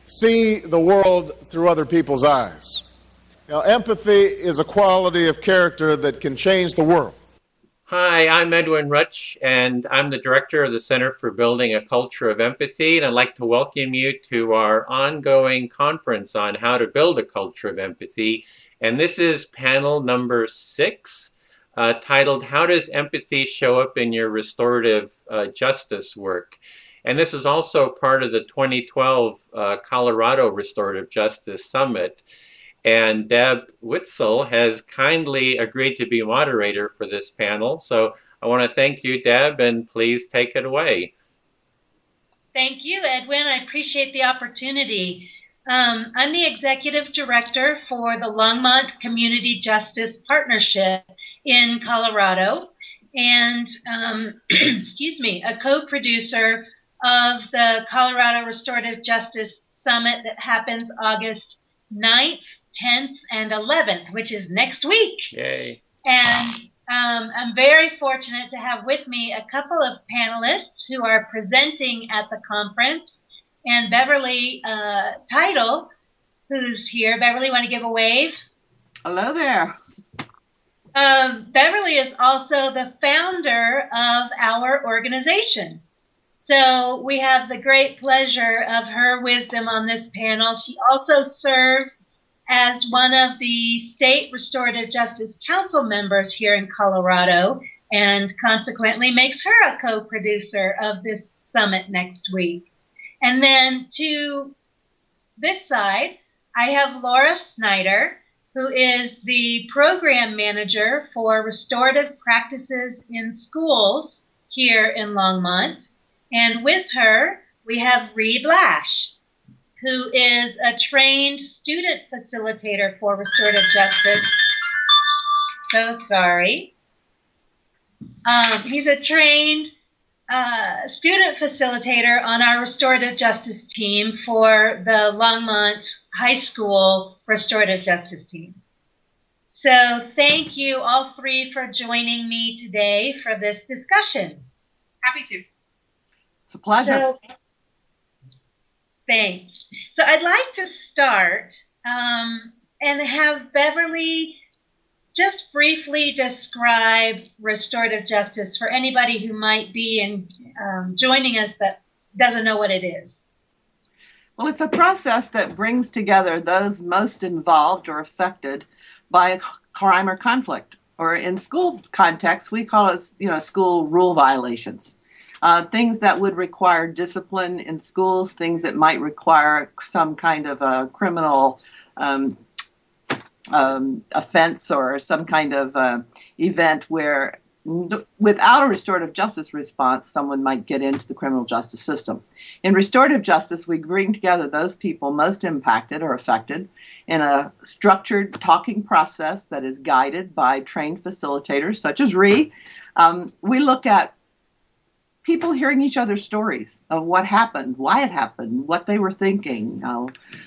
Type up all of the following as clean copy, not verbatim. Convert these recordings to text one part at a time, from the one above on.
see the world through other people's eyes. Now, empathy is a quality of character that can change the world. Hi, I'm Edwin Rutsch, and I'm the director of the Center for Building a Culture of Empathy, and I'd like to welcome you to our ongoing conference on how to build a culture of empathy. And this is panel number 6, titled, How Does Empathy Show Up in Your Restorative Justice Work? And this is also part of the 2012 Colorado Restorative Justice Summit. And Deb Witzel has kindly agreed to be moderator for this panel. So I want to thank you, Deb, and please take it away. Thank you, Edwin. I appreciate the opportunity. I'm the executive director for the Longmont Community Justice Partnership in Colorado, and excuse me, a co-producer of the Colorado Restorative Justice Summit that happens August 9th, 10th, and 11th, which is next week. Yay. And I'm very fortunate to have with me a couple of panelists who are presenting at the conference, and Beverly Title, who's here. Beverly, want to give a wave? Hello there. Beverly is also the founder of our organization. So we have the great pleasure of her wisdom on this panel. She also serves as one of the State Restorative Justice Council members here in Colorado, and consequently makes her a co-producer of this summit next week. And then to this side, I have Laura Snyder, who is the program manager for restorative practices in schools here in Longmont. And with her, we have Reed Lash, who is a trained student facilitator for restorative justice. So sorry. He's a trained student facilitator on our restorative justice team for the Longmont High School restorative justice team. So thank you all three for joining me today for this discussion. Happy to. It's a pleasure. Thanks. So I'd like to start and have Beverly just briefly describe restorative justice for anybody who might be joining us that doesn't know what it is. Well, it's a process that brings together those most involved or affected by a crime or conflict, or in school context, we call it, school rule violations. Things that would require discipline in schools, things that might require some kind of a criminal offense or some kind of event where without a restorative justice response, someone might get into the criminal justice system. In restorative justice, we bring together those people most impacted or affected in a structured talking process that is guided by trained facilitators such as Ree. We look at people hearing each other's stories of what happened, why it happened, what they were thinking,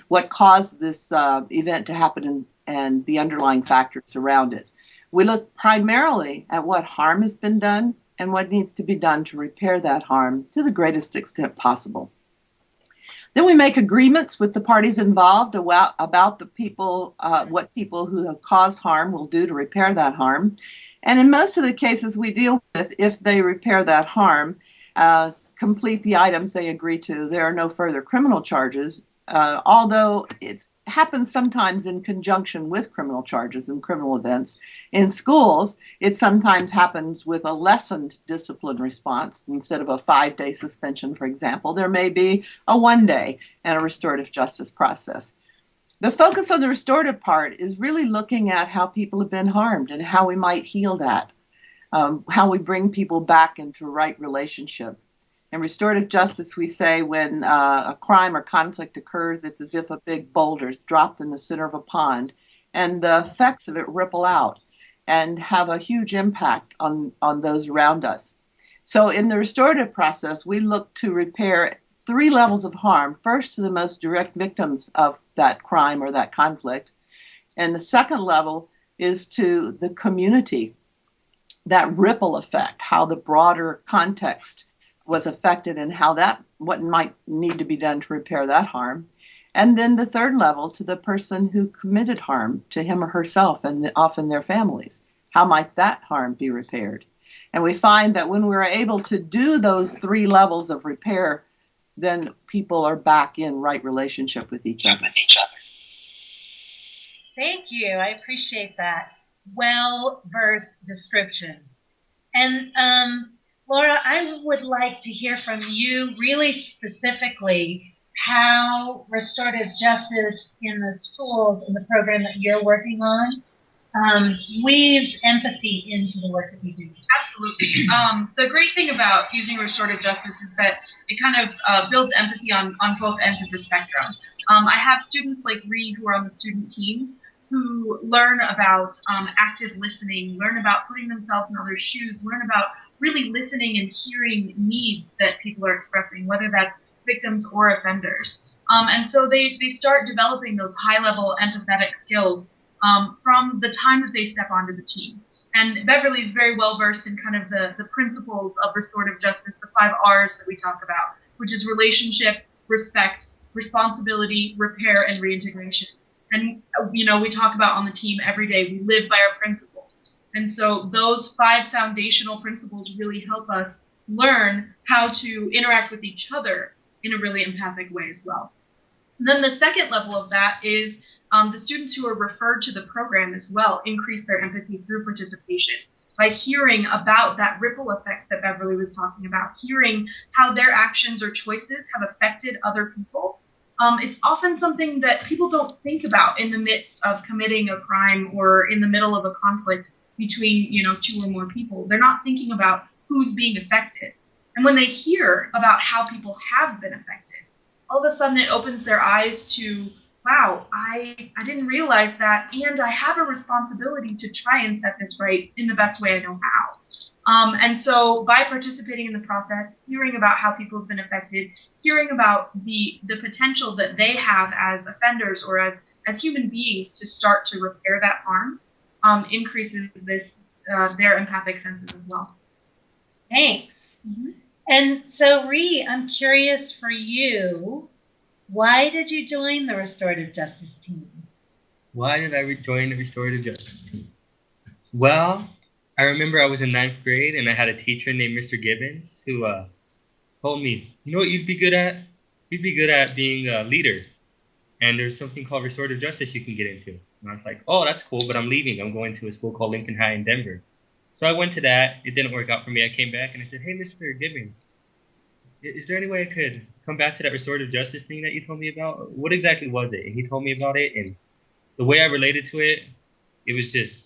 what caused this event to happen, and the underlying factors around it. We look primarily at what harm has been done and what needs to be done to repair that harm to the greatest extent possible. Then we make agreements with the parties involved about the people, what people who have caused harm will do to repair that harm. And in most of the cases we deal with, if they repair that harm, complete the items they agree to, there are no further criminal charges, although it happens sometimes in conjunction with criminal charges and criminal events. In schools, it sometimes happens with a lessened discipline response. Instead of a 5-day suspension, for example, there may be a 1-day and a restorative justice process. The focus on the restorative part is really looking at how people have been harmed and how we might heal that, how we bring people back into a right relationship. In restorative justice, we say when a crime or conflict occurs, it's as if a big boulder is dropped in the center of a pond, and the effects of it ripple out and have a huge impact on those around us. So in the restorative process, we look to repair 3 levels of harm. First, to the most direct victims of that crime or that conflict. And the second level is to the community, that ripple effect, how the broader context was affected and how what might need to be done to repair that harm. And then the third level to the person who committed harm to him or herself and often their families. How might that harm be repaired? And we find that when we're able to do those three levels of repair, then people are back in right relationship with each other. Thank you. I appreciate that well-versed description. And Laura, I would like to hear from you really specifically how restorative justice in the schools, in the program that you're working on, weaves empathy into the work that you do. Absolutely. The great thing about using restorative justice is that it kind of builds empathy on both ends of the spectrum. I have students like Ree who are on the student team who learn about active listening, learn about putting themselves in others' shoes, learn about really listening and hearing needs that people are expressing, whether that's victims or offenders. And so they start developing those high-level empathetic skills from the time that they step onto the team. And Beverly is very well versed in kind of the principles of restorative justice, the 5 R's that we talk about, which is relationship, respect, responsibility, repair, and reintegration. And, you know, we talk about on the team every day, we live by our principles. And so those 5 foundational principles really help us learn how to interact with each other in a really empathic way as well. And then the second level of that is the students who are referred to the program as well increase their empathy through participation by hearing about that ripple effect that Beverly was talking about, hearing how their actions or choices have affected other people. It's often something that people don't think about in the midst of committing a crime or in the middle of a conflict between, you know, 2 or more people. They're not thinking about who's being affected. And when they hear about how people have been affected, all of a sudden it opens their eyes to, wow, I didn't realize that, and I have a responsibility to try and set this right in the best way I know how. And so by participating in the process, hearing about how people have been affected, hearing about the potential that they have as offenders or as human beings to start to repair that harm, increases their empathic senses as well. Thanks. Mm-hmm. And so, Ree, I'm curious for you, why did you join the restorative justice team? Why did I join the restorative justice team? Well, I remember I was in 9th grade and I had a teacher named Mr. Gibbons who told me, you know what you'd be good at? You'd be good at being a leader. And there's something called restorative justice you can get into. And I was like, oh, that's cool, but I'm leaving. I'm going to a school called Lincoln High in Denver. So I went to that. It didn't work out for me. I came back and I said, hey, Mr. Gibbons, is there any way I could come back to that restorative justice thing that you told me about? What exactly was it? And he told me about it. And the way I related to it, it was just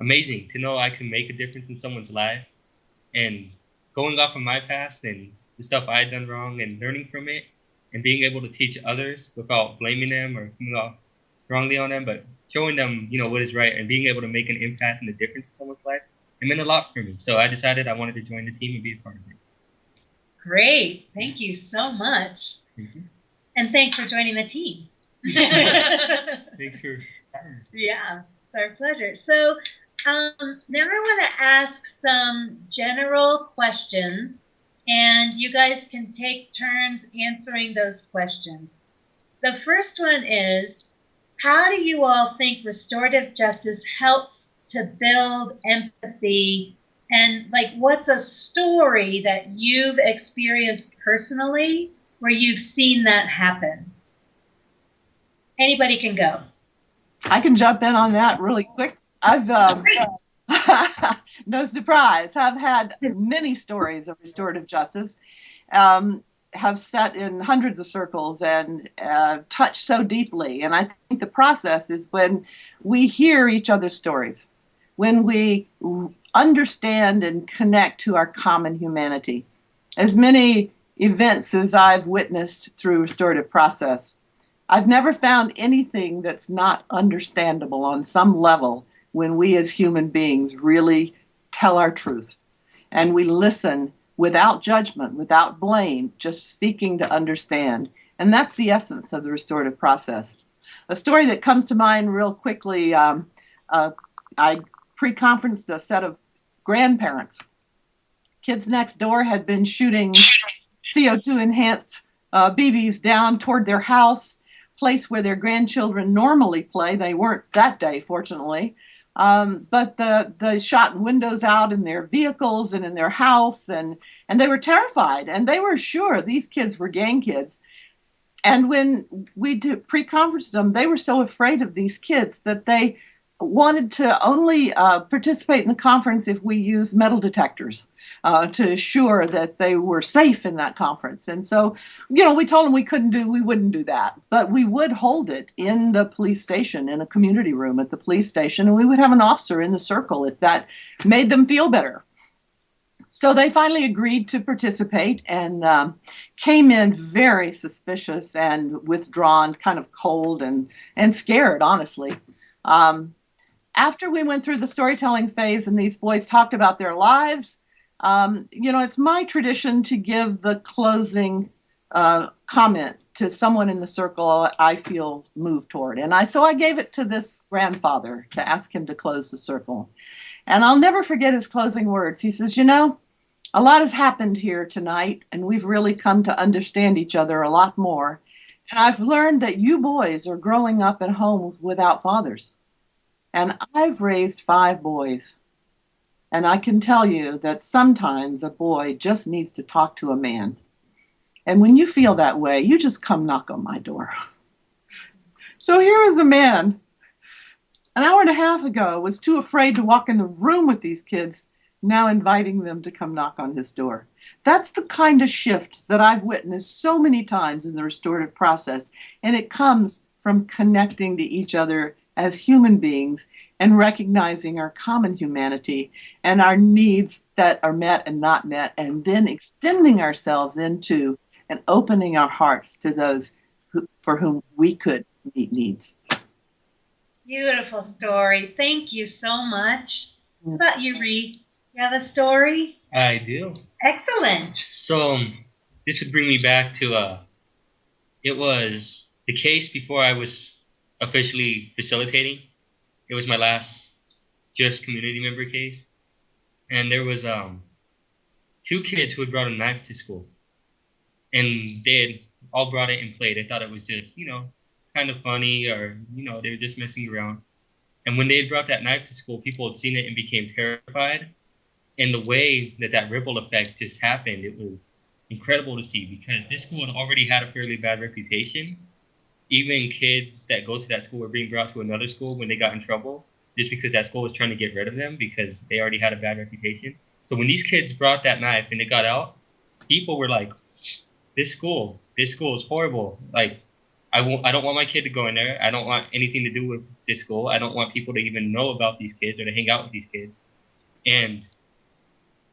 amazing to know I can make a difference in someone's life. And going off of my past and the stuff I had done wrong and learning from it and being able to teach others without blaming them or coming off strongly on them, but showing them, you know, what is right and being able to make an impact and a difference in someone's life, it meant a lot for me. So I decided I wanted to join the team and be a part of it. Great. Thank you so much. Mm-hmm. And thanks for joining the team. Thanks for having me. Yeah, it's our pleasure. So now I want to ask some general questions, and you guys can take turns answering those questions. The first one is, how do you all think restorative justice helps to build empathy? And like, what's a story that you've experienced personally where you've seen that happen? Anybody can go. I can jump in on that really quick. I've, no surprise, I've had many stories of restorative justice, have sat in hundreds of circles and touched so deeply. And I think the process is when we hear each other's stories, when we understand and connect to our common humanity. As many events as I've witnessed through restorative process, I've never found anything that's not understandable on some level when we as human beings really tell our truth and we listen without judgment, without blame, just seeking to understand. And that's the essence of the restorative process. A story that comes to mind real quickly, I pre-conferenced a set of grandparents. Kids next door had been shooting CO2 enhanced BBs down toward their house. place where their grandchildren normally play. They weren't that day, fortunately. But they shot windows out in their vehicles and in their house, and they were terrified, and they were sure these kids were gang kids. And when we pre-conferenced them, they were so afraid of these kids that they wanted to only participate in the conference if we used metal detectors to assure that they were safe in that conference. And so, we told them we wouldn't do that, but we would hold it in the police station, in a community room at the police station, and we would have an officer in the circle if that made them feel better. So they finally agreed to participate and came in very suspicious and withdrawn, kind of cold and scared, honestly. After we went through the storytelling phase and these boys talked about their lives, it's my tradition to give the closing comment to someone in the circle I feel moved toward. And so I gave it to this grandfather to ask him to close the circle. And I'll never forget his closing words. He says, a lot has happened here tonight, and we've really come to understand each other a lot more. And I've learned that you boys are growing up at home without fathers. And I've raised 5 boys. And I can tell you that sometimes a boy just needs to talk to a man. And when you feel that way, you just come knock on my door. So here is a man, an hour and a half ago, was too afraid to walk in the room with these kids, now inviting them to come knock on his door. That's the kind of shift that I've witnessed so many times in the restorative process. And it comes from connecting to each other as human beings and recognizing our common humanity and our needs that are met and not met, and then extending ourselves into and opening our hearts to those for whom we could meet needs. Beautiful story. Thank you so much. How about you, Reed? You have a story? I do. Excellent. So this would bring me back to it was the case before I was officially facilitating. It was my last just community member case, and there was 2 kids who had brought a knife to school, and they had all brought it and played. They thought it was just kind of funny, or they were just messing around. And when they had brought that knife to school, people had seen it and became terrified. And the way that ripple effect just happened, it was incredible to see, because this school had already had a fairly bad reputation. Even kids that go to that school were being brought to another school when they got in trouble, just because that school was trying to get rid of them because they already had a bad reputation. So when these kids brought that knife and they got out, people were like, this school is horrible. Like, I don't want my kid to go in there. I don't want anything to do with this school. I don't want people to even know about these kids or to hang out with these kids. And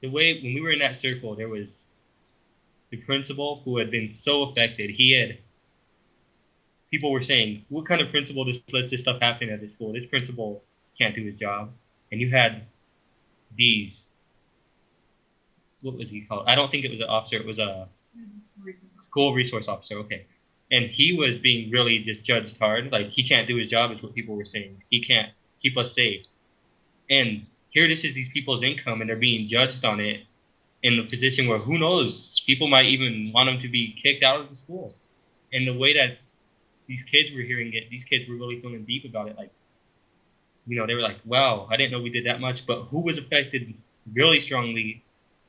the way, when we were in that circle, there was the principal who had been so affected. People were saying, what kind of principal just lets this stuff happen at this school? This principal can't do his job. And you had these, what was he called? I don't think it was an officer. It was a school resource officer. Okay. And he was being really just judged hard. Like, he can't do his job is what people were saying. He can't keep us safe. And here this is these people's income, and they're being judged on it in a position where, who knows, people might even want them to be kicked out of the school. And the way that these kids were hearing it, these kids were really feeling deep about it. Like, they were like, wow, I didn't know we did that much. But who was affected really strongly,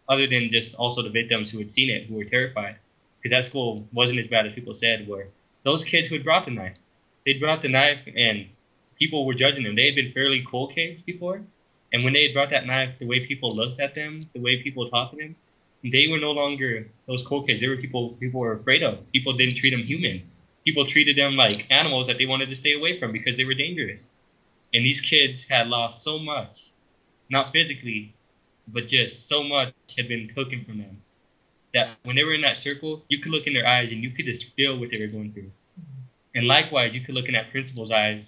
other than just also the victims who had seen it, who were terrified? Because that school wasn't as bad as people said, were those kids who had brought the knife. They'd brought the knife, and people were judging them. They had been fairly cool kids before. And when they had brought that knife, the way people looked at them, the way people talked to them, they were no longer those cool kids. They were people were afraid of. People didn't treat them human. People treated them like animals that they wanted to stay away from because they were dangerous. And these kids had lost so much, not physically, but just so much had been taken from them, that when they were in that circle, you could look in their eyes and you could just feel what they were going through. And likewise, you could look in that principal's eyes,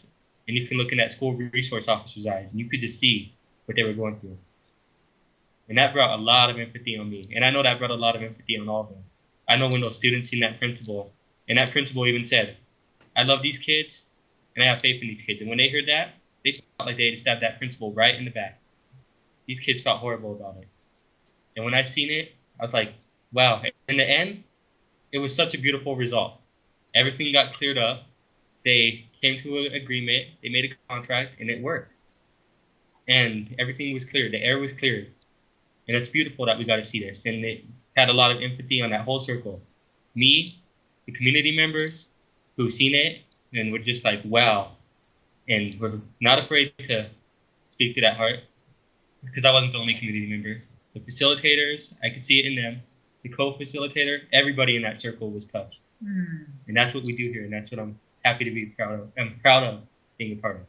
and you could look in that school resource officer's eyes, and you could just see what they were going through. And that brought a lot of empathy on me. And I know that brought a lot of empathy on all of them. I know when those students seen that principal, and that principal even said, I love these kids, and I have faith in these kids. And when they heard that, they felt like they had stabbed that principal right in the back. These kids felt horrible about it. And when I seen it, I was like, wow. In the end, it was such a beautiful result. Everything got cleared up. they came to an agreement, they made a contract, and it worked. And everything was clear. The air was cleared. And it's beautiful that we got to see this. And it had a lot of empathy on that whole circle. Me, the community members who've seen it, and we're just like, wow. And we're not afraid to speak to that heart, because I wasn't the only community member. The facilitators, I could see it in them. The co-facilitator, everybody in that circle was touched. And that's what we do here, and that's what I'm happy to be proud of. I'm proud of being a part of.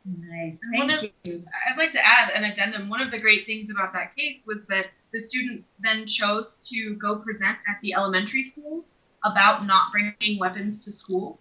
Nice. Thank you. I'd like to add an addendum. One of the great things about that case was that the students then chose to go present at the elementary school about not bringing weapons to school.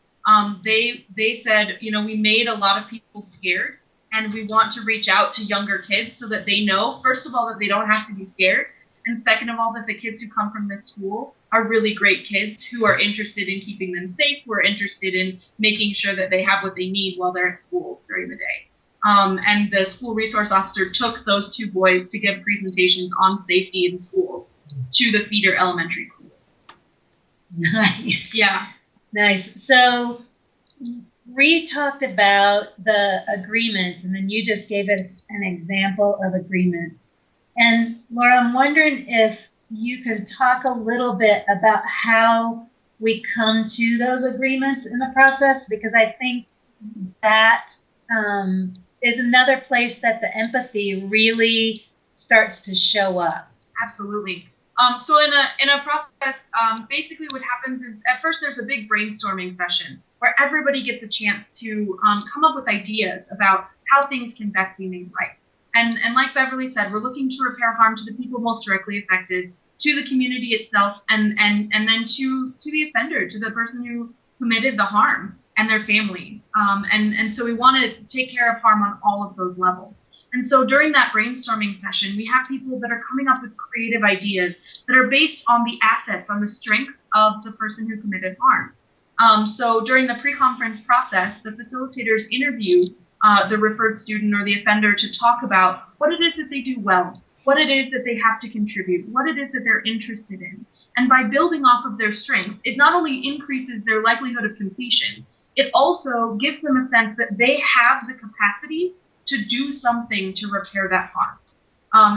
They said, you know, we made a lot of people scared, and we want to reach out to younger kids so that they know, first of all, that they don't have to be scared, and second of all, that the kids who come from this school are really great kids who are interested in keeping them safe, who are interested in making sure that they have what they need while they're at school during the day. And the school resource officer took those two boys to give presentations on safety in schools to the feeder elementary school. Nice. Yeah. Nice. So Ree talked about the agreements, and then you just gave us an example of agreement. And Laura, I'm wondering if you can talk a little bit about how we come to those agreements in the process, because I think that is another place that the empathy really starts to show up. Absolutely. So in a process, basically what happens is at first there's a big brainstorming session where everybody gets a chance to come up with ideas about how things can best be made right. And like Beverly said, we're looking to repair harm to the people most directly affected, to the community itself, and then to the offender, to the person who committed the harm and their family. And so we want to take care of harm on all of those levels. And so during that brainstorming session, we have people that are coming up with creative ideas that are based on the assets, on the strengths of the person who committed harm. So during the pre-conference process, the facilitators interview the referred student or the offender to talk about what it is that they do well, what it is that they have to contribute, what it is that they're interested in. And by building off of their strengths, it not only increases their likelihood of completion, it also gives them a sense that they have the capacity to do something to repair that harm.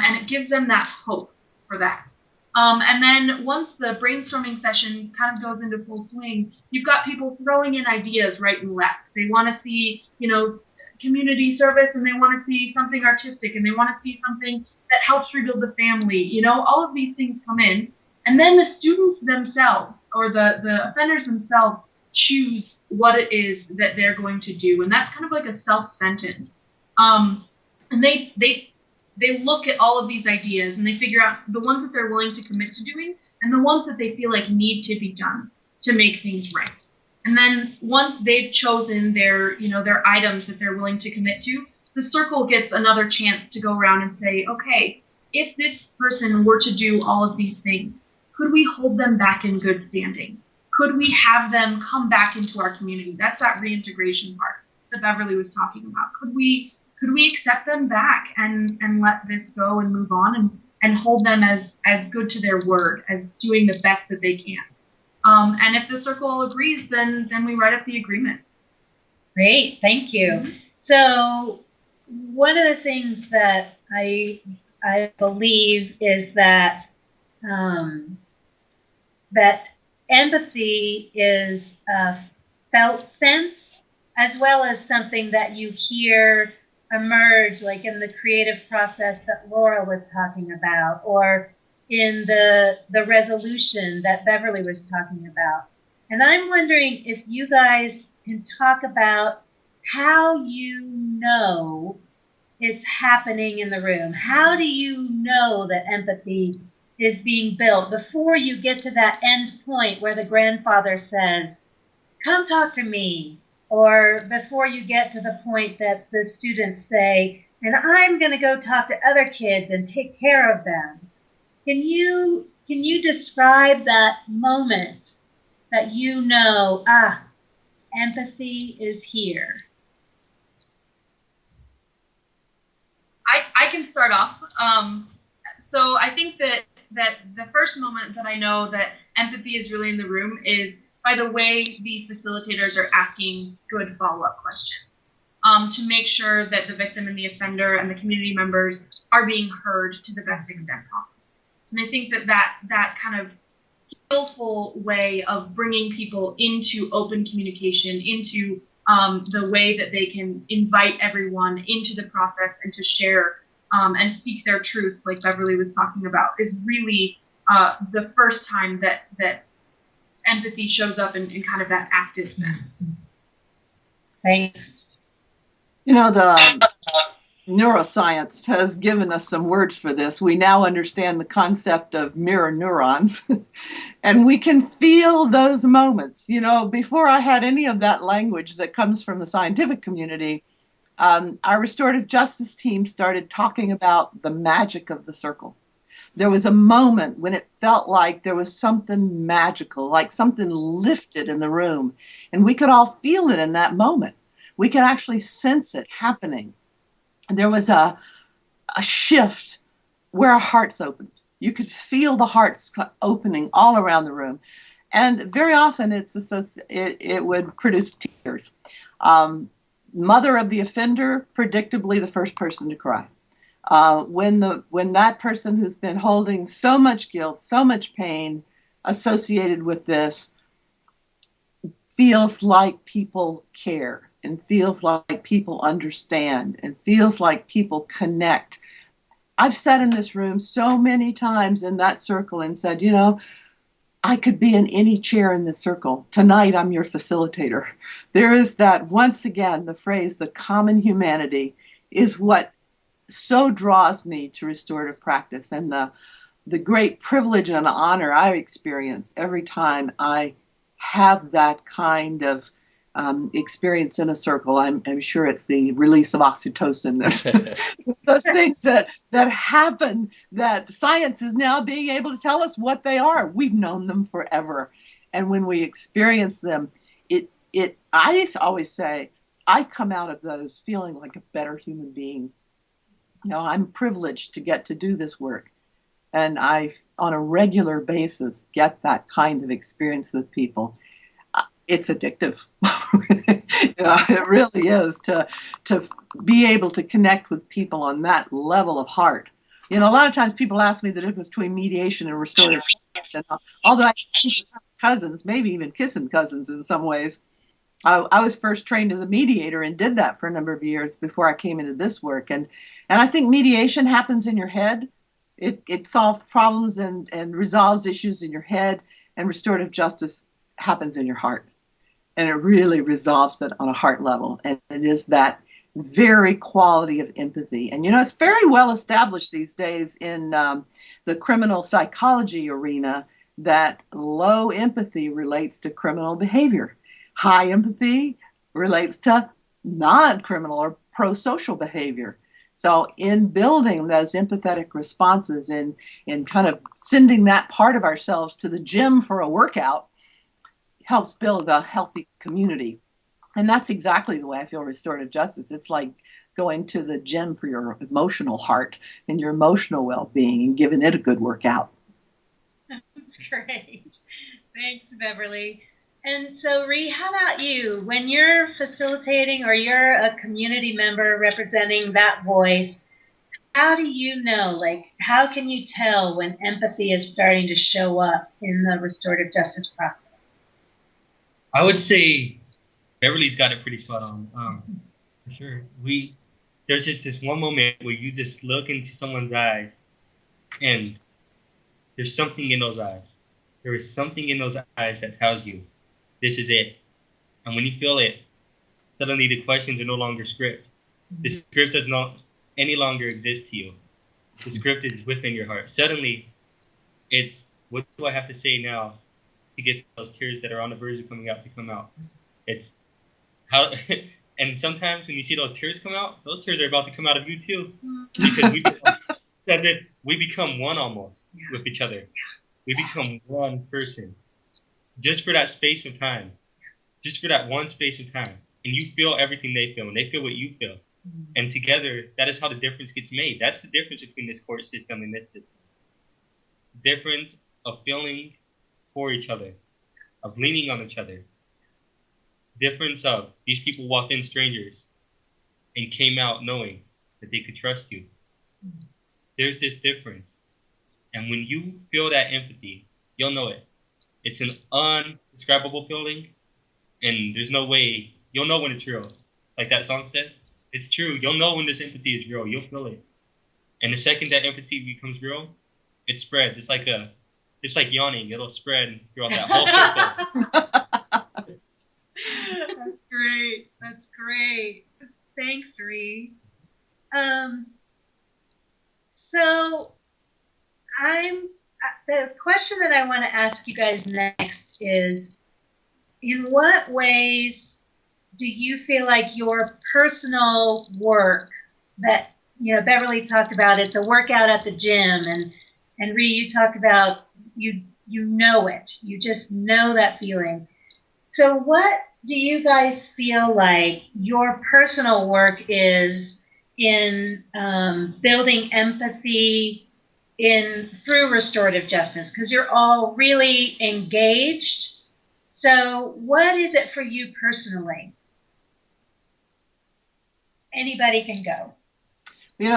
And it gives them that hope for that. And then once the brainstorming session kind of goes into full swing, you've got people throwing in ideas right and left. They want to see, you know, community service, and they want to see something artistic, and they want to see something that helps rebuild the family. You know, all of these things come in, and then the students themselves or the offenders themselves choose what it is that they're going to do, and that's kind of like a self-sentence. And they look at all of these ideas and they figure out the ones that they're willing to commit to doing and the ones that they feel like need to be done to make things right. And then once they've chosen their, you know, their items that they're willing to commit to, the circle gets another chance to go around and say, okay, if this person were to do all of these things, could we hold them back in good standing? Could we have them come back into our community? That's that reintegration part that Beverly was talking about. Could we accept them back and let this go and move on and hold them as good to their word, as doing the best that they can? And if the circle agrees, then we write up the agreement. Great, thank you. Mm-hmm. So one of the things that I believe is that that empathy is a felt sense as well as something that you hear emerge, like in the creative process that Laura was talking about, or in the resolution that Beverly was talking about. And I'm wondering if you guys can talk about how you know it's happening in the room. How do you know that empathy is being built before you get to that end point where the grandfather says, come talk to me, or before you get to the point that the students say, and I'm going to go talk to other kids and take care of them? Can you describe that moment that you know, empathy is here? I can start off. So I think that the first moment that I know that empathy is really in the room is by the way the facilitators are asking good follow-up questions, to make sure that the victim and the offender and the community members are being heard to the best extent possible. And I think that kind of skillful way of bringing people into open communication, into the way that they can invite everyone into the process and to share and speak their truth, like Beverly was talking about, is really the first time that empathy shows up in kind of that active sense. Thanks. You know, the neuroscience has given us some words for this. We now understand the concept of mirror neurons, and we can feel those moments. You know, before I had any of that language that comes from the scientific community, our restorative justice team started talking about the magic of the circle. There was a moment when it felt like there was something magical, like something lifted in the room, and we could all feel it in that moment. We could actually sense it happening. And there was a shift where our hearts opened. You could feel the hearts opening all around the room. And very often it would produce tears. Mother of the offender, predictably the first person to cry. When that person who's been holding so much guilt, so much pain associated with this, feels like people care and feels like people understand and feels like people connect. I've sat in this room so many times in that circle and said, you know, I could be in any chair in this circle. Tonight, I'm your facilitator. There is that, once again, the phrase, the common humanity, is what so draws me to restorative practice, and the great privilege and honor I experience every time I have that kind of experience in a circle. I'm sure it's the release of oxytocin, those things that happen, that science is now being able to tell us what they are. We've known them forever. And when we experience them, I always say, I come out of those feeling like a better human being. You know, I'm privileged to get to do this work. And I, on a regular basis, get that kind of experience with people. It's addictive. You know, it really is, to be able to connect with people on that level of heart. You know, a lot of times people ask me the difference between mediation and restorative justice. And although I think cousins, maybe even kissing cousins in some ways, I was first trained as a mediator and did that for a number of years before I came into this work. And I think mediation happens in your head. It solves problems and resolves issues in your head, and restorative justice happens in your heart. And it really resolves it on a heart level. And it is that very quality of empathy. And, you know, it's very well established these days in the criminal psychology arena that low empathy relates to criminal behavior. High empathy relates to non-criminal or pro-social behavior. So in building those empathetic responses and kind of sending that part of ourselves to the gym for a workout helps build a healthy community. And that's exactly the way I feel restorative justice. It's like going to the gym for your emotional heart and your emotional well-being and giving it a good workout. Great. Thanks, Beverly. And so, Ree, how about you? When you're facilitating or you're a community member representing that voice, how do you know, like, how can you tell when empathy is starting to show up in the restorative justice process? I would say Beverly's got it pretty spot on, for sure. There's just this one moment where you just look into someone's eyes, and there's something in those eyes. There is something in those eyes that tells you, this is it. And when you feel it, suddenly the questions are no longer script. The script does not any longer exist to you. The script is within your heart. Suddenly, it's, what do I have to say now to get those tears that are on the verge of coming out to come out? It's how, and sometimes when you see those tears come out, those tears are about to come out of you too. Because we become one almost with each other. We become one person. Just for that space of time. Just for that one space of time. And you feel everything they feel, and they feel what you feel. And together, that is how the difference gets made. That's the difference between this court system and this system. Difference of feeling for each other. of leaning on each other. Difference of these people walked in strangers and came out knowing that they could trust you. There's this difference. And when you feel that empathy, you'll know it. It's an undescribable feeling, and there's no way, you'll know when it's real. Like that song says, it's true. You'll know when this empathy is real. You'll feel it. And the second that empathy becomes real, it spreads. It's like yawning. It'll spread throughout that whole circle. That's great. That's great. Thanks, Ree. So the question that I want to ask you guys next is, in what ways do you feel like your personal work that, Beverly talked about, it's a workout at the gym, and Ree, you talked about you know it. You just know that feeling. So what do you guys feel like your personal work is in building empathy through restorative justice? Because you're all really engaged. So what is it for you personally? Anybody can go.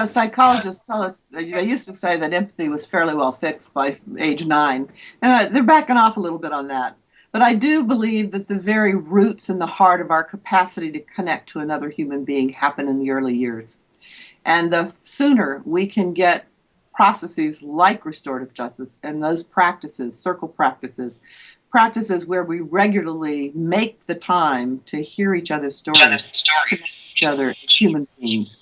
Psychologists tell us, they used to say that empathy was fairly well fixed by age 9. And they're backing off a little bit on that. But I do believe that the very roots and the heart of our capacity to connect to another human being happen in the early years. And the sooner we can get processes like restorative justice and those practices, circle practices where we regularly make the time to hear each other's stories, connect each other as human beings.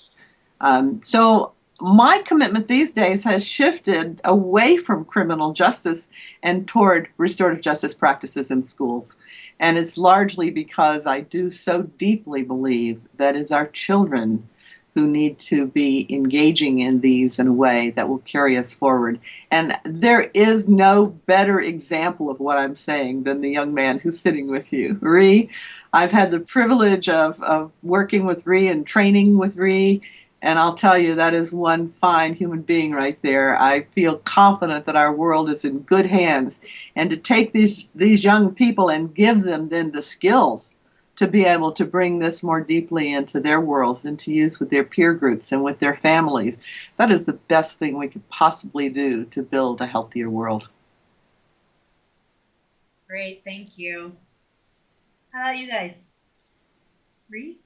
So my commitment these days has shifted away from criminal justice and toward restorative justice practices in schools. And it's largely because I do so deeply believe that it's our children who need to be engaging in these in a way that will carry us forward. And there is no better example of what I'm saying than the young man who's sitting with you. Ree, I've had the privilege of working with Ree and training with Ree. And I'll tell you, that is one fine human being right there. I feel confident that our world is in good hands. And to take these young people and give them then the skills to be able to bring this more deeply into their worlds and to use with their peer groups and with their families, that is the best thing we could possibly do to build a healthier world. Great, thank you. How about you guys? Ree?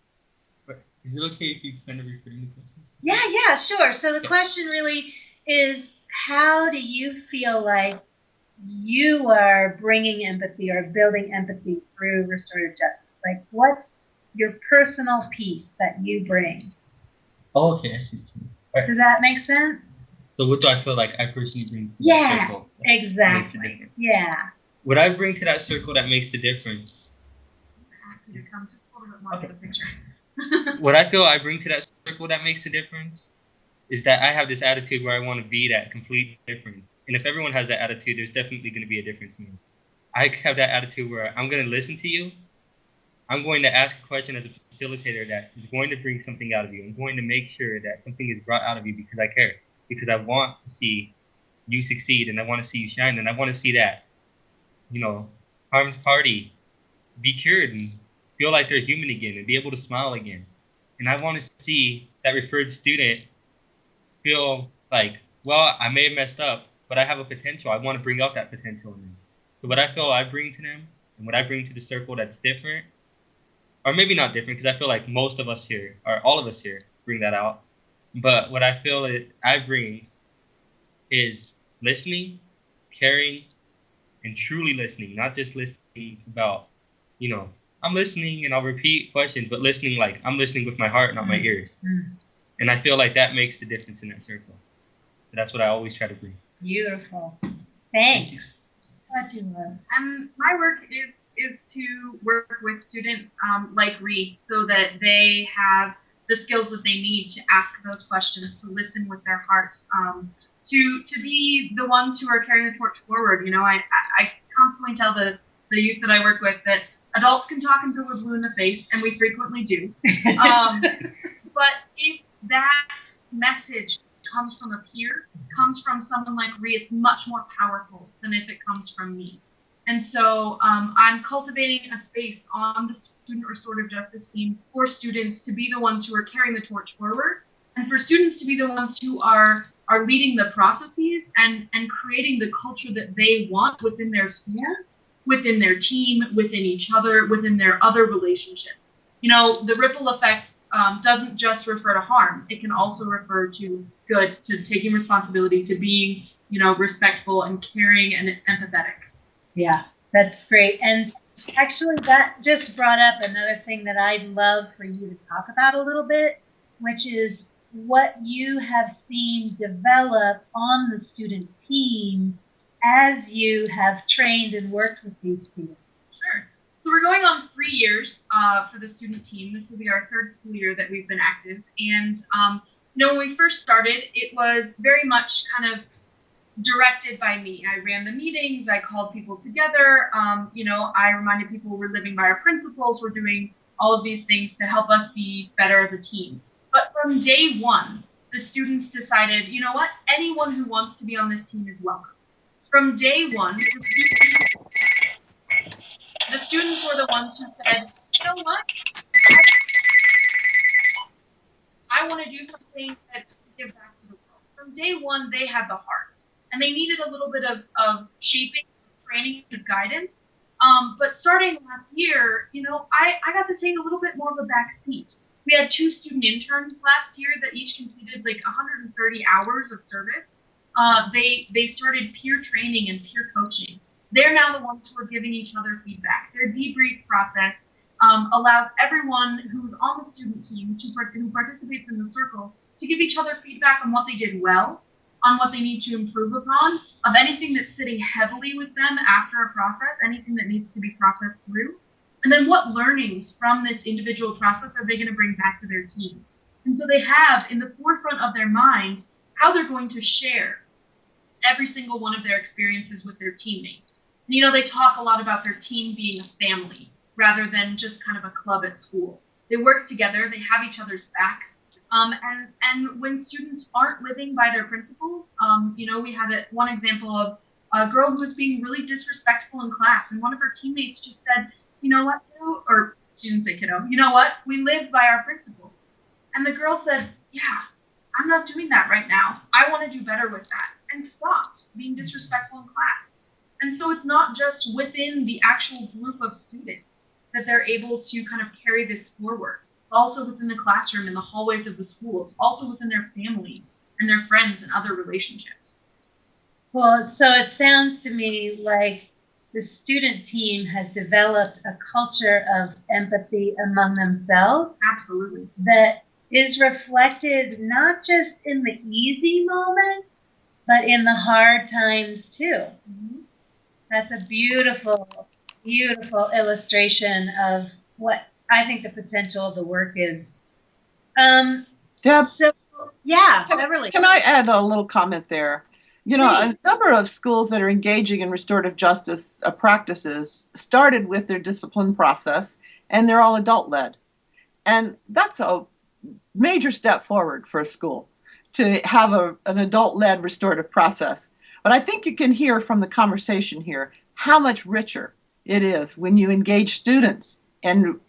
Is it okay if you kind of reframe the question? Yeah, sure. So the question really is, how do you feel like you are bringing empathy or building empathy through restorative justice? Like, what's your personal piece that you bring? Oh, okay, I see what you mean. Right. Does that make sense? So what do I feel like I personally bring to Yeah, that circle? exactly. Yeah. What I bring to that circle that makes the difference. Ask you to come just a little bit more to the picture. What I feel I bring to that circle that makes the difference is that I have this attitude where I want to be that complete difference. And if everyone has that attitude, there's definitely going to be a difference in me. I have that attitude where I'm going to listen to you. I'm going to ask a question as a facilitator that is going to bring something out of you. I'm going to make sure that something is brought out of you because I care. Because I want to see you succeed and I want to see you shine and I want to see that, harm's party be cured and feel like they're human again and be able to smile again. And I want to see that referred student feel like, well, I may have messed up, but I have a potential. I want to bring out that potential in them. So what I feel I bring to them and what I bring to the circle that's different, or maybe not different because I feel like most of us here, or all of us here, bring that out. But what I feel I bring is listening, caring, and truly listening, not just listening about, I'm listening and I'll repeat questions, but listening like I'm listening with my heart, not my ears. And I feel like that makes the difference in that circle. So that's what I always try to bring. Beautiful. Thanks. What do you love? My work is to work with students like Ree so that they have the skills that they need to ask those questions, to listen with their hearts, to be the ones who are carrying the torch forward. I constantly tell the youth that I work with that adults can talk until we're blue in the face, and we frequently do. But if that message comes from a peer, comes from someone like Ree, it's much more powerful than if it comes from me. And so I'm cultivating a space on the student restorative justice team for students to be the ones who are carrying the torch forward, and for students to be the ones who are leading the processes and creating the culture that they want within their school, within their team, within each other, within their other relationships. You know, the ripple effect doesn't just refer to harm. It can also refer to good, to taking responsibility, to being, you know, respectful and caring and empathetic. Yeah, that's great. And actually, that just brought up another thing that I'd love for you to talk about a little bit, which is what you have seen develop on the student team as you have trained and worked with these students. Sure. So we're going on 3 years for the student team. This will be our 3rd school year that we've been active. And, you know, when we first started, it was very much kind of directed by me. I ran the meetings, I called people together, you know, I reminded people we're living by our principles, we're doing all of these things to help us be better as a team. But from day one, the students decided, you know what, anyone who wants to be on this team is welcome. From day one, the students were the ones who said, you know what, I want to do something that gives back to the world. From day one, they had the heart. And they needed a little bit of shaping, training, and guidance. But starting last year, you know, I got to take a little bit more of a back seat. We had 2 student interns last year that each completed like 130 hours of service. They started peer training and peer coaching. They're now the ones who are giving each other feedback. Their debrief process allows everyone who's on the student team who participates in the circle to give each other feedback on what they did well, on what they need to improve upon, of anything that's sitting heavily with them after a process, anything that needs to be processed through. And then what learnings from this individual process are they going to bring back to their team? And so they have in the forefront of their mind how they're going to share every single one of their experiences with their teammates. And, you know, they talk a lot about their team being a family rather than just kind of a club at school. They work together, they have each other's backs. And when students aren't living by their principles, you know, we had one example of a girl who was being really disrespectful in class, and one of her teammates just said, you know what, kiddo, or she didn't say kiddo, you know what, we live by our principles. And the girl said, yeah, I'm not doing that right now. I want to do better with that, and stopped being disrespectful in class. And so it's not just within the actual group of students that they're able to kind of carry this forward. Also within the classroom, in the hallways of the schools, also within their family and their friends and other relationships. Well, so it sounds to me like the student team has developed a culture of empathy among themselves. Absolutely. That is reflected not just in the easy moments, but in the hard times too. Mm-hmm. That's a beautiful, beautiful illustration of what I think the potential of the work is. Deb, so, yeah, Beverly. Can I add a little comment there? You know, a number of schools that are engaging in restorative justice practices started with their discipline process, and they're all adult-led. And that's a major step forward for a school to have an adult-led restorative process. But I think you can hear from the conversation here how much richer it is when you engage students and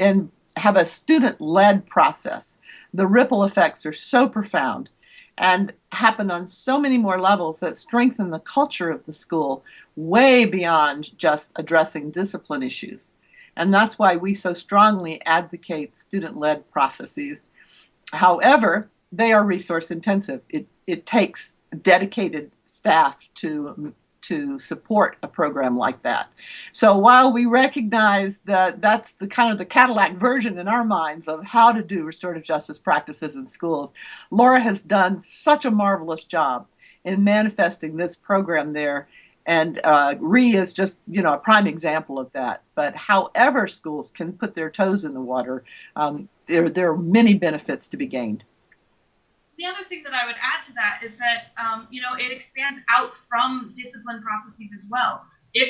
have a student-led process. The ripple effects are so profound and happen on so many more levels that strengthen the culture of the school way beyond just addressing discipline issues. And that's why we so strongly advocate student-led processes. However, they are resource intensive. It takes dedicated staff to support a program like that. So while we recognize that that's the kind of the Cadillac version in our minds of how to do restorative justice practices in schools, Laura has done such a marvelous job in manifesting this program there. And RE is just, you know, a prime example of that. But however schools can put their toes in the water, there are many benefits to be gained. The other thing that I would add to that is that, you know, it expands out from discipline processes as well. If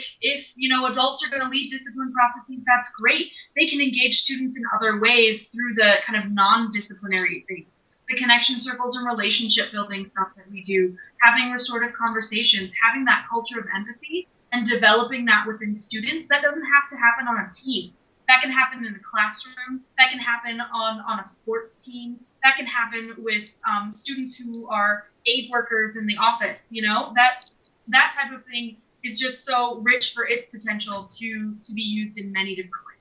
you know, adults are going to lead discipline processes, that's great. They can engage students in other ways through the kind of non-disciplinary things. The connection circles and relationship building stuff that we do, having restorative conversations, having that culture of empathy, and developing that within students. That doesn't have to happen on a team. That can happen in the classroom. That can happen on a sports team. That can happen with students who are aid workers in the office. You know, that type of thing is just so rich for its potential to be used in many different ways.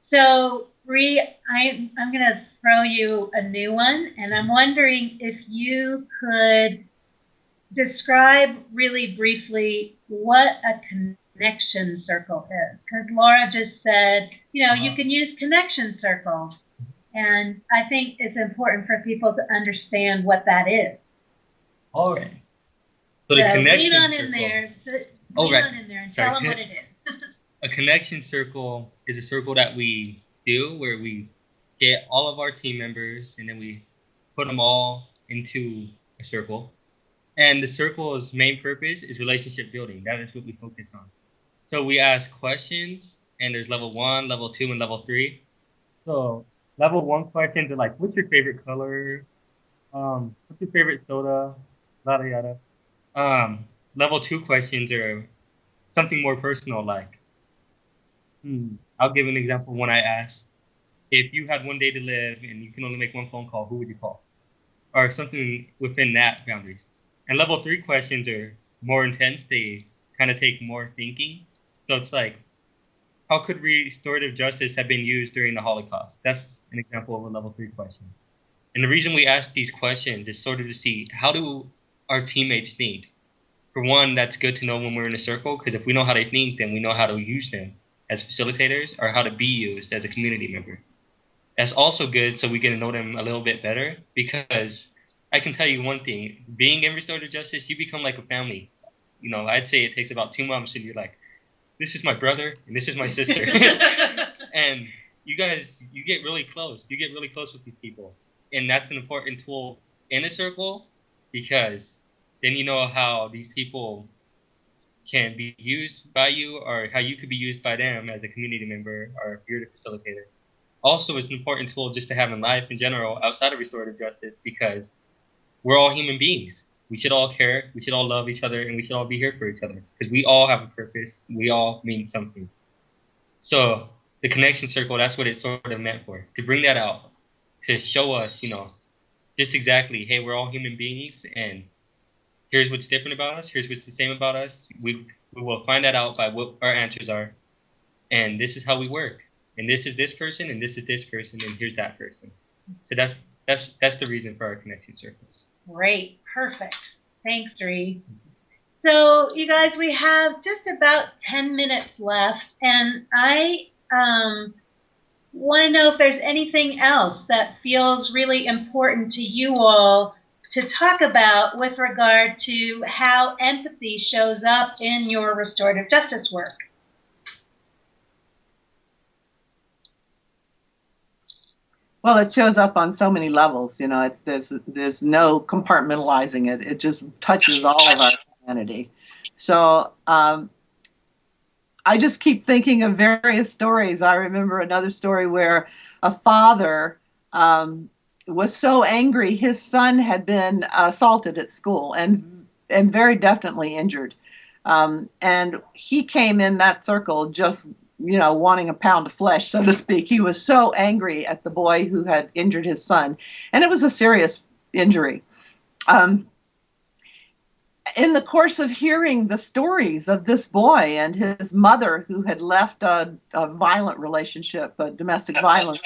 So, Bree, I'm going to throw you a new one, and I'm wondering if you could describe really briefly what a connection circle is. Because Laura just said, you know, you can use connection circles. And I think it's important for people to understand what that is. All right. So the connection lean on circle. in there. Lean on in there and tell them what it is. A connection circle is a circle that we do where we get all of our team members and then we put them all into a circle. And the circle's main purpose is relationship building. That is what we focus on. So we ask questions, and there's level 1, level 2, and level 3. So level 1 questions are like, what's your favorite color? What's your favorite soda? Yada yada. Level 2 questions are something more personal, like, I'll give an example. When I asked, if you had one day to live and you can only make one phone call, who would you call? Or something within that boundaries. And level 3 questions are more intense. They kind of take more thinking. So it's like, how could restorative justice have been used during the Holocaust? That's an example of a level 3 question. And the reason we ask these questions is sort of to see, how do our teammates think? For one, that's good to know when we're in a circle, because if we know how they think, then we know how to use them as facilitators or how to be used as a community member. That's also good so we get to know them a little bit better, because I can tell you one thing, being in restorative justice, you become like a family. You know, I'd say it takes about 2 months and you're like, this is my brother and this is my sister. And you get really close. You get really close with these people. And that's an important tool in a circle, because then you know how these people can be used by you or how you could be used by them as a community member or if you're the facilitator. Also, it's an important tool just to have in life in general outside of restorative justice, because we're all human beings. We should all care, we should all love each other, and we should all be here for each other, because we all have a purpose, we all mean something. So the connection circle, that's what it's sort of meant for, to bring that out, to show us, you know, just exactly, hey, we're all human beings, and here's what's different about us, here's what's the same about us. We will find that out by what our answers are, and this is how we work. And this is this person, and this is this person, and here's that person. So that's the reason for our connection circles. Great. Perfect. Thanks, Ree. So, you guys, we have just about 10 minutes left, and I want to know if there's anything else that feels really important to you all to talk about with regard to how empathy shows up in your restorative justice work. Well, it shows up on so many levels. You know, there's no compartmentalizing it. It just touches all of our humanity. So I just keep thinking of various stories. I remember another story where a father was so angry his son had been assaulted at school and very definitely injured. And he came in that circle just, you know, wanting a pound of flesh, so to speak. He was so angry at the boy who had injured his son. And it was a serious injury. In the course of hearing the stories of this boy and his mother, who had left a violent relationship, domestic violence,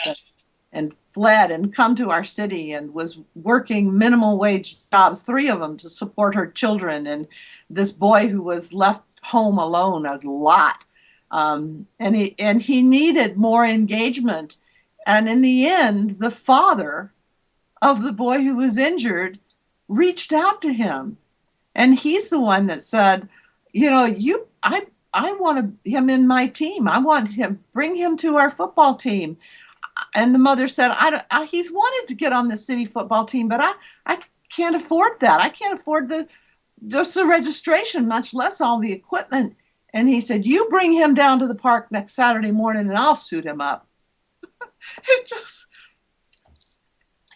and fled and come to our city and was working minimal wage jobs, 3 of them, to support her children, and this boy who was left home alone a lot. And he needed more engagement. And in the end, the father of the boy who was injured reached out to him. And he's the one that said, you know, I want him in my team. I want him, bring him to our football team. And the mother said, he's wanted to get on the city football team, but I can't afford that. I can't afford just the registration, much less all the equipment. And he said, you bring him down to the park next Saturday morning and I'll suit him up. It's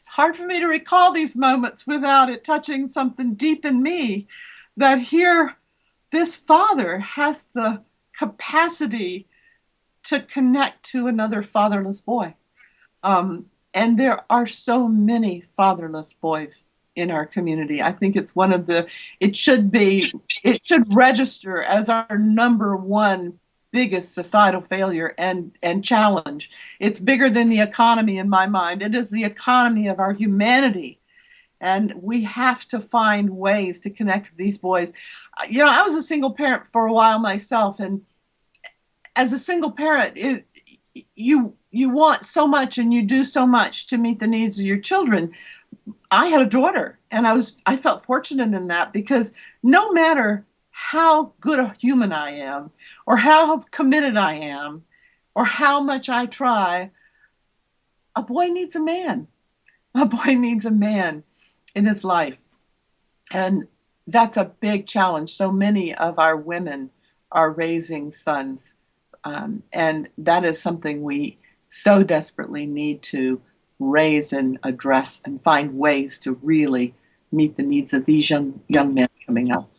hard for me to recall these moments without it touching something deep in me, that here this father has the capacity to connect to another fatherless boy. And there are so many fatherless boys in our community. I think it's one of the, it should register as our number one biggest societal failure and challenge. It's bigger than the economy in my mind. It is the economy of our humanity. And we have to find ways to connect with these boys. You know, I was a single parent for a while myself. And as a single parent, you want so much and you do so much to meet the needs of your children. I had a daughter, and I felt fortunate in that, because no matter how good a human I am, or how committed I am, or how much I try, a boy needs a man. A boy needs a man in his life. And that's a big challenge. So many of our women are raising sons. And that is something we so desperately need to raise and address and find ways to really meet the needs of these young men coming up.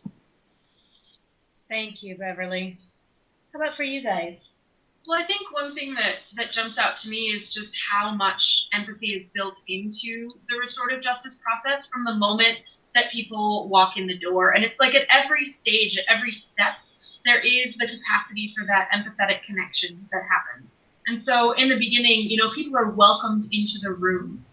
Thank you, Beverly. How about for you guys? Well, I think one thing that jumps out to me is just how much empathy is built into the restorative justice process from the moment that people walk in the door. And it's like at every stage, at every step, there is the capacity for that empathetic connection that happens. And so in the beginning, you know, people are welcomed into the room.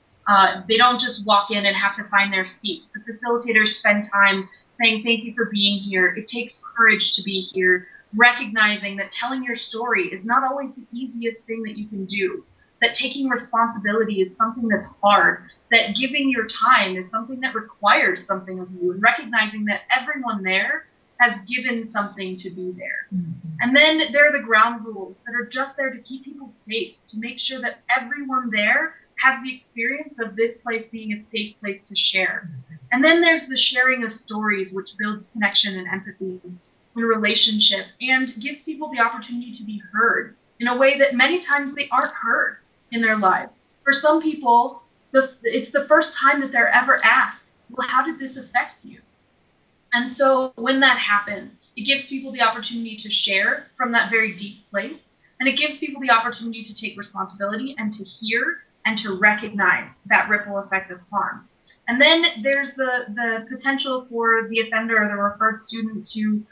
They don't just walk in and have to find their seat. The facilitators spend time saying, thank you for being here. It takes courage to be here, recognizing that telling your story is not always the easiest thing that you can do, that taking responsibility is something that's hard, that giving your time is something that requires something of you, and recognizing that everyone there has given something to be there. Mm-hmm. And then there are the ground rules that are just there to keep people safe, to make sure that everyone there has the experience of this place being a safe place to share. Mm-hmm. And then there's the sharing of stories, which builds connection and empathy and relationship, and gives people the opportunity to be heard in a way that many times they aren't heard in their lives. For some people, it's the first time that they're ever asked, well, how did this affect you? And so when that happens, it gives people the opportunity to share from that very deep place, and it gives people the opportunity to take responsibility and to hear and to recognize that ripple effect of harm. And then there's the potential for the offender or the referred student to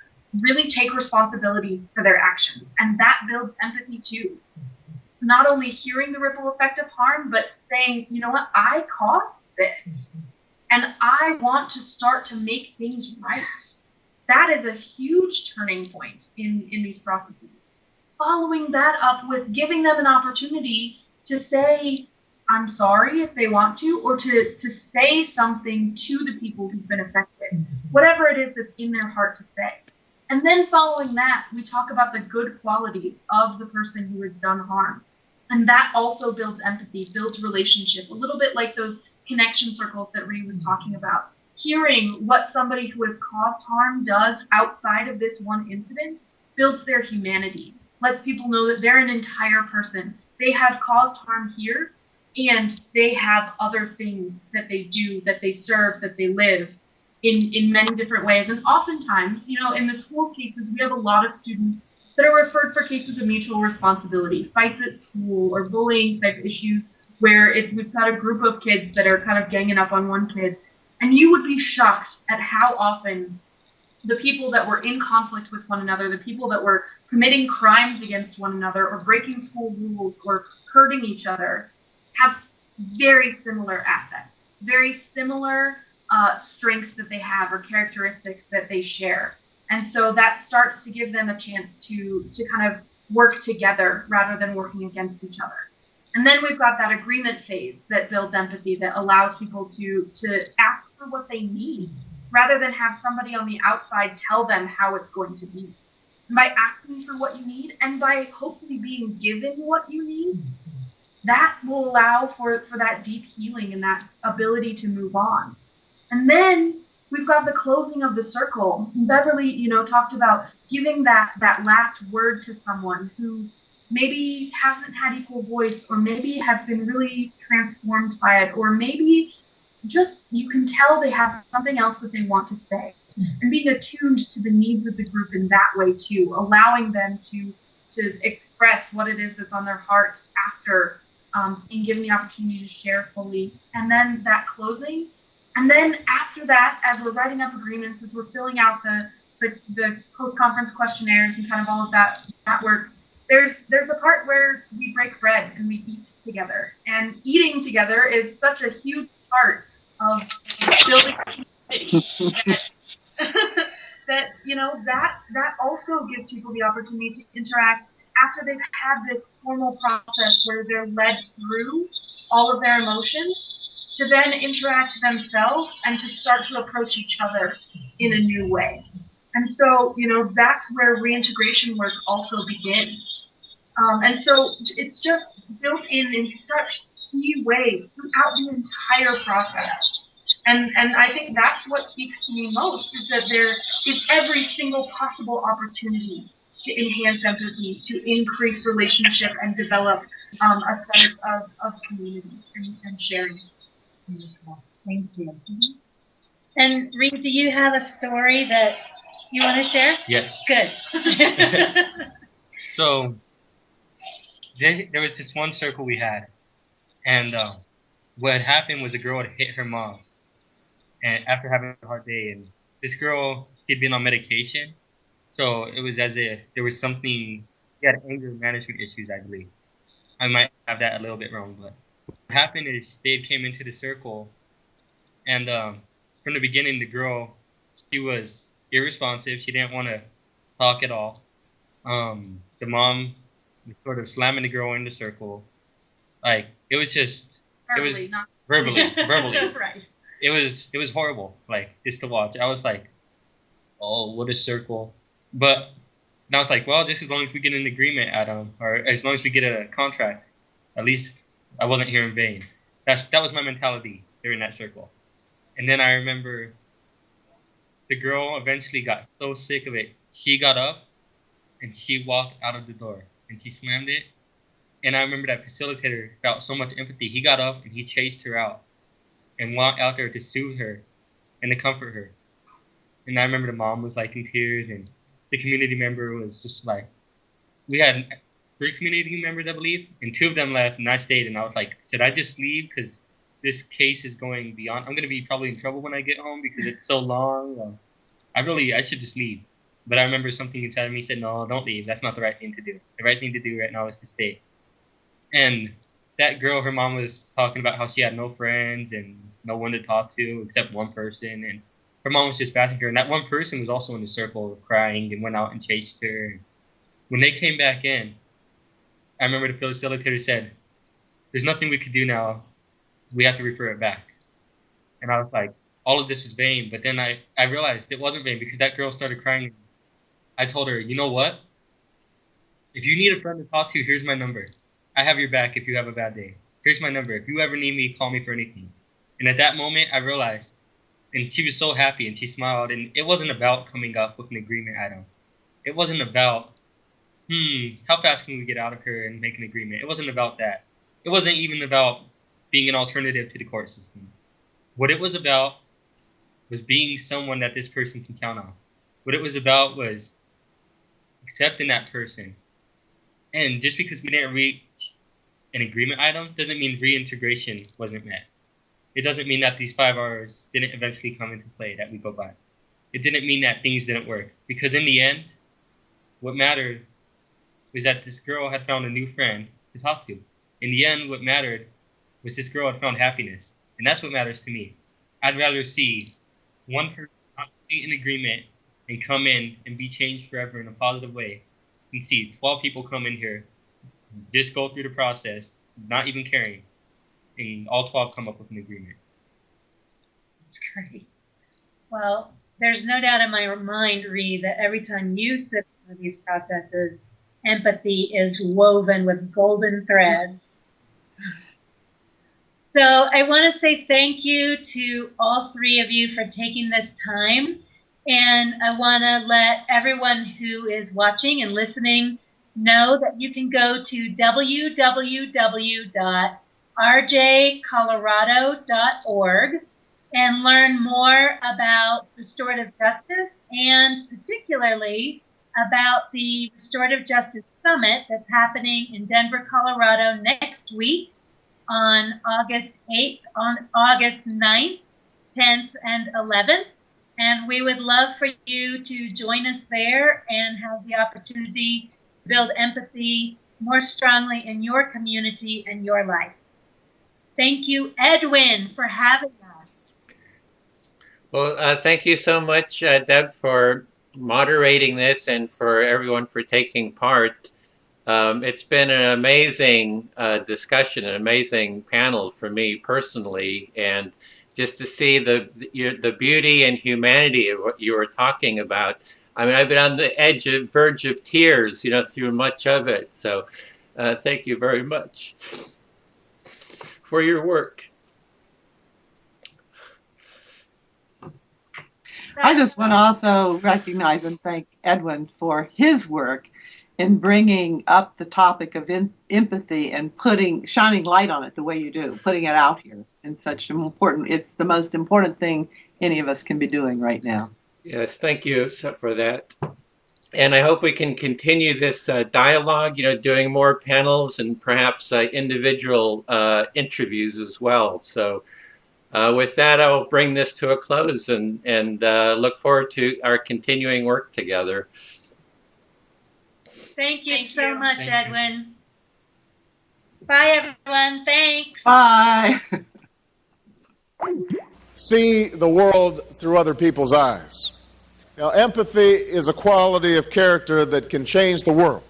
really take responsibility for their actions, and that builds empathy too. Not only hearing the ripple effect of harm, but saying, you know what, I caused this. And I want to start to make things right. That is a huge turning point in these processes. Following that up with giving them an opportunity to say, I'm sorry if they want to, or to say something to the people who've been affected, whatever it is that's in their heart to say. And then following that, we talk about the good qualities of the person who has done harm. And that also builds empathy, builds relationship, a little bit like those connection circles that Ree was talking about. Hearing what somebody who has caused harm does outside of this one incident builds their humanity, lets people know that they're an entire person. They have caused harm here, and they have other things that they do, that they serve, that they live in many different ways. And oftentimes, you know, in the school cases, we have a lot of students that are referred for cases of mutual responsibility, fights at school or bullying type issues, where we've got a group of kids that are kind of ganging up on one kid. And you would be shocked at how often the people that were in conflict with one another, the people that were committing crimes against one another or breaking school rules or hurting each other, have very similar assets, very similar strengths that they have or characteristics that they share. And so that starts to give them a chance to kind of work together rather than working against each other. And then we've got that agreement phase that builds empathy, that allows people to ask for what they need rather than have somebody on the outside tell them how it's going to be. And by asking for what you need and by hopefully being given what you need, that will allow for that deep healing and that ability to move on. And then we've got the closing of the circle. Beverly, you know, talked about giving that last word to someone who maybe hasn't had equal voice, or maybe has been really transformed by it, or maybe just you can tell they have something else that they want to say. and being attuned to the needs of the group in that way too, allowing them to express what it is that's on their heart after being given the opportunity to share fully, and then that closing. And then after that, as we're writing up agreements, as we're filling out the post-conference questionnaires and kind of all of that work, there's the part where we break bread and we eat together. And eating together is such a huge part of building a community that that also gives people the opportunity to interact after they've had this formal process where they're led through all of their emotions, to then interact themselves and to start to approach each other in a new way. And so, that's where reintegration work also begins. And so it's just built in such key ways throughout the entire process. And I think that's what speaks to me most, is that there is every single possible opportunity to enhance empathy, to increase relationship, and develop a sense of community and sharing. Thank you. And Reed, do you have a story that you want to share? Yes. Good. So there was this one circle we had, and what had happened was a girl had hit her mom, and after having a hard day, and this girl had been on medication, so it was as if there was something. She had anger management issues, I believe. I might have that a little bit wrong, but what happened is Dave came into the circle, and from the beginning, the girl, she was irresponsive. She didn't want to talk at all. The mom was sort of slamming the girl in the circle. Like, it was just verbally. Right. It was horrible, like, just to watch. I was like, oh, what a circle. But and I was like, well, just as long as we get an agreement, Adam, or as long as we get a contract, at least I wasn't here in vain. That was my mentality during that circle. And then I remember the girl eventually got so sick of it, she got up and she walked out of the door and she slammed it. And I remember that facilitator felt so much empathy. He got up and he chased her out and walked out there to soothe her and to comfort her. And I remember the mom was like in tears, and the community member was just like, we had 3 community members, I believe, and 2 of them left, and I stayed. And I was like, should I just leave? Because this case is going beyond. I'm going to be probably in trouble when I get home because it's so long. I should just leave. But I remember something inside of me said, no, don't leave. That's not the right thing to do. The right thing to do right now is to stay. And that girl, her mom was talking about how she had no friends and no one to talk to except one person. And her mom was just bashing her. And that one person was also in the circle crying and went out and chased her. And when they came back in, I remember the facilitator said, there's nothing we could do now. We have to refer it back. And I was like, all of this was vain. But then I realized it wasn't vain because that girl started crying. I told her, you know what? If you need a friend to talk to, here's my number. I have your back if you have a bad day. Here's my number. If you ever need me, call me for anything. And at that moment, I realized, and she was so happy and she smiled. And it wasn't about coming up with an agreement item. It wasn't about, how fast can we get out of her and make an agreement? It wasn't about that. It wasn't even about being an alternative to the court system. What it was about was being someone that this person can count on. What it was about was accepting that person. And just because we didn't reach an agreement item doesn't mean reintegration wasn't met. It doesn't mean that these 5 hours didn't eventually come into play that we go by. It didn't mean that things didn't work. Because in the end, what mattered was that this girl had found a new friend to talk to. In the end, what mattered was this girl had found happiness. And that's what matters to me. I'd rather see one person not be in agreement and come in and be changed forever in a positive way and see 12 people come in here, just go through the process, not even caring, and all 12 come up with an agreement. That's great. Well, there's no doubt in my mind, Reed, that every time you sit through these processes, empathy is woven with golden threads. So I want to say thank you to all 3 of you for taking this time. And I want to let everyone who is watching and listening know that you can go to www.rjcolorado.org and learn more about restorative justice, and particularly about the Restorative Justice Summit that's happening in Denver, Colorado next week on August 8th, on August 9th, 10th, and 11th. And we would love for you to join us there and have the opportunity to build empathy more strongly in your community and your life. Thank you, Edwin, for having us. Well, thank you so much, Deb, for moderating this and for everyone for taking part. It's been an amazing discussion, an amazing panel for me personally, and just to see the beauty and humanity of what you were talking about. I mean, I've been on the verge of tears, through much of it. So thank you very much for your work. I just want to also recognize and thank Edwin for his work in bringing up the topic of empathy and shining light on it the way you do, putting it out here in such an it's the most important thing any of us can be doing right now. Yes, thank you for that. And I hope we can continue this dialogue, doing more panels and perhaps individual interviews as well. So with that, I will bring this to a close and look forward to our continuing work together. Thank you so much, Edwin. Bye, everyone. Thanks. Bye. See the world through other people's eyes. Empathy is a quality of character that can change the world.